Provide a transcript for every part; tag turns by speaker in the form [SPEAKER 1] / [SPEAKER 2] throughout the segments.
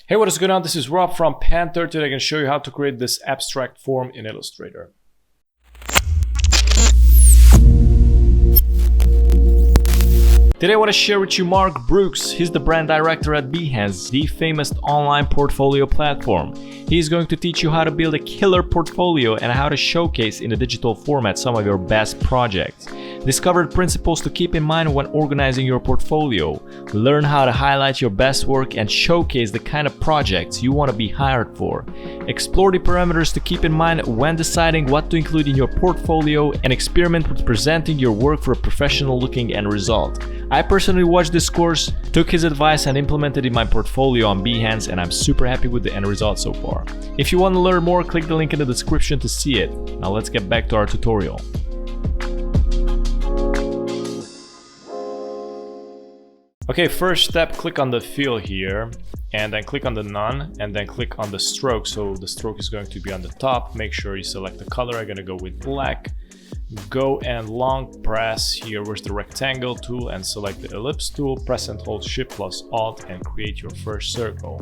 [SPEAKER 1] Hey, what is going on? This is Rob from Panther. Today I can show you how to create this abstract form in Illustrator. Today I want to share with you Mark Brooks. He's the brand director at Behance, the famous online portfolio platform. He's going to teach you how to build a killer portfolio and how to showcase in a digital format some of your best projects. Discover principles to keep in mind when organizing your portfolio. Learn how to highlight your best work and showcase the kind of projects you want to be hired for. Explore the parameters to keep in mind when deciding what to include in your portfolio, and experiment with presenting your work for a professional looking end result. I personally watched this course, took his advice and implemented it in my portfolio on Behance, and I'm super happy with the end result so far. If you want to learn more, click the link in the description to see it. Now let's get back to our tutorial. Okay, first step, click on the fill here, and then click on the none, and then click on the stroke. So the stroke is going to be on the top. Make sure you select the color. I'm gonna go with black. Go and long press here where's the rectangle tool and select the ellipse tool. Press and hold Shift plus Alt and create your first circle.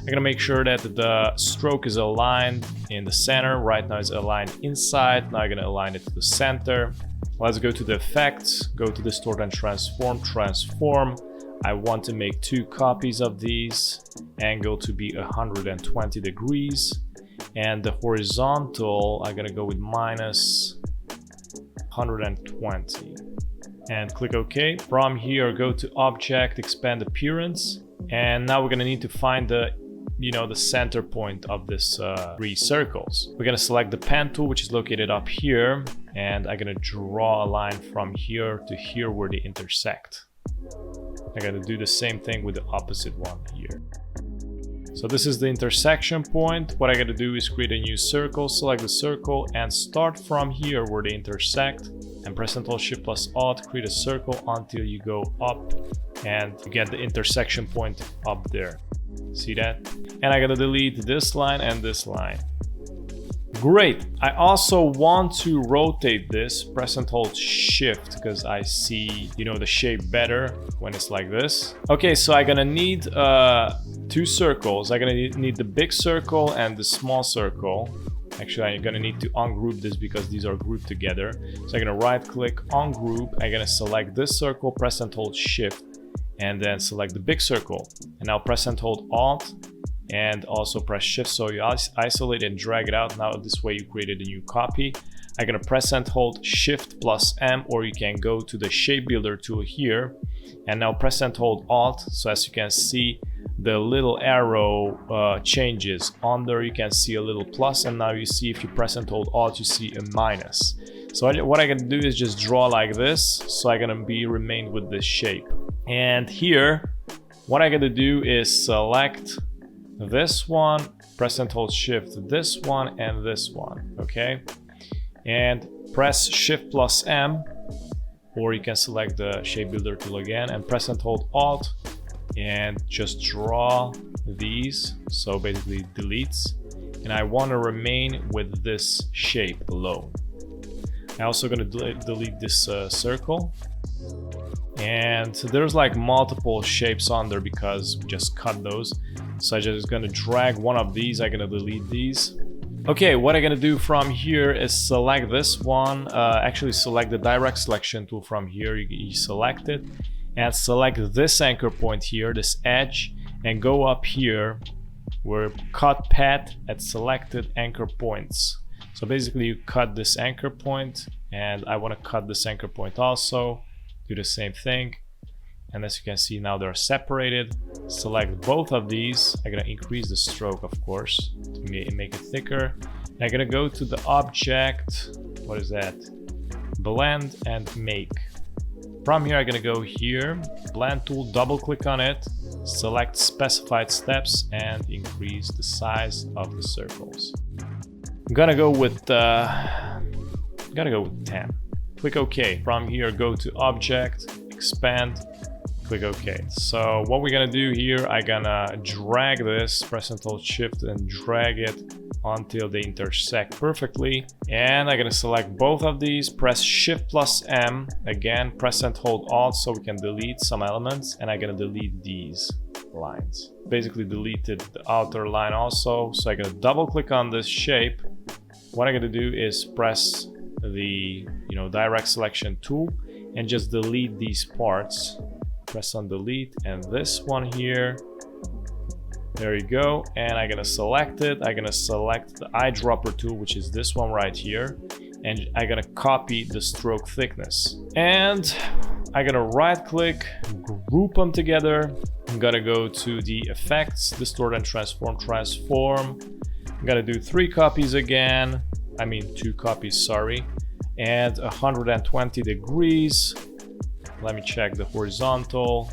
[SPEAKER 1] I'm gonna make sure that the stroke is aligned in the center. Right now it's aligned inside. Now I'm gonna align it to the center. Let's go to the effects, go to distort and transform. I want to make 2 copies of these, angle to be 120 degrees, and the horizontal I'm gonna go with minus 120 and click OK. From here go to object, expand appearance, and now we're gonna need to find the center point of this 3 circles. We're gonna select the pen tool, which is located up here, and I'm gonna draw a line from here to here where they intersect. I'm gonna do the same thing with the opposite one here. So this is the intersection point. What I gotta do is create a new circle, select the circle and start from here where they intersect and press and hold Shift plus Alt, create a circle until you go up and you get the intersection point up there. See that? And I gotta delete this line and this line. Great. I also want to rotate this. Press and hold Shift because I see, the shape better when it's like this. Okay, so I'm gonna need 2 circles. I'm gonna need the big circle and the small circle. Actually, I'm gonna need to ungroup this because these are grouped together. So I'm gonna right click, ungroup. I'm gonna select this circle, press and hold Shift, and then select the big circle. And now press and hold Alt, and also press Shift so you isolate and drag it out. Now this way you created a new copy. I'm gonna press and hold Shift plus M, or you can go to the shape builder tool here, and now press and hold Alt. So as you can see, the little arrow changes. Under you can see a little plus, and now you see if you press and hold Alt you see a minus. So what I'm gonna do is just draw like this, so I'm gonna remain with this shape. And here what I'm gonna do is select this one, press and hold Shift, this one and this one, okay? And press Shift plus M, or you can select the shape builder tool again and press and hold Alt and just draw these, so basically deletes. And I want to remain with this shape alone. I'm also going to delete this circle. And there's like multiple shapes on there because we just cut those. So I'm just gonna drag one of these. I'm gonna delete these. Okay, what I'm gonna do from here is select this one. Actually select the direct selection tool from here. You select it and select this anchor point here, this edge, and go up here where cut path at selected anchor points. So basically you cut this anchor point, and I want to cut this anchor point also. Do the same thing, and as you can see now they're separated. Select both of these. I'm gonna increase the stroke, of course, to make it thicker. And I'm gonna go to the object, what is that, blend and make. From here I'm gonna go here, blend tool, double click on it, select specified steps and increase the size of the circles. I'm gonna go with 10. Click OK. From here, go to Object, Expand, click OK. So what we're gonna do here, I'm gonna drag this, press and hold Shift and drag it until they intersect perfectly. And I'm gonna select both of these, press Shift plus M, again, press and hold Alt so we can delete some elements, and I'm gonna delete these. lines. Basically deleted the outer line also. So I'm gonna double click on this shape. What I'm gonna do is press the direct selection tool and just delete these parts. Press on delete, and this one here, there you go. And I'm gonna select it. I'm gonna select the eyedropper tool, which is this one right here, and I'm gonna copy the stroke thickness, and I'm gonna right click, group them together. I'm gonna go to the effects, distort and transform. I'm gonna do 3 copies again. I mean 2 copies, sorry. And 120 degrees. Let me check the horizontal.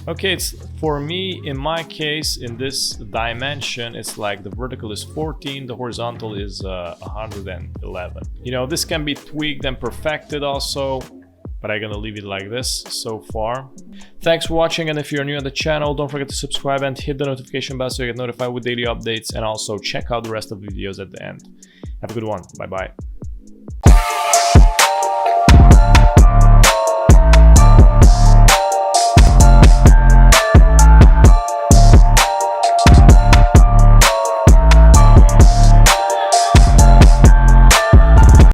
[SPEAKER 1] Okay, it's for me, in my case, in this dimension, it's like the vertical is 14, the horizontal is 111. This can be tweaked and perfected also, but I'm gonna leave it like this so far. Thanks for watching, and if you're new on the channel, don't forget to subscribe and hit the notification bell so you get notified with daily updates, and also check out the rest of the videos at the end. Have a good one. Bye bye.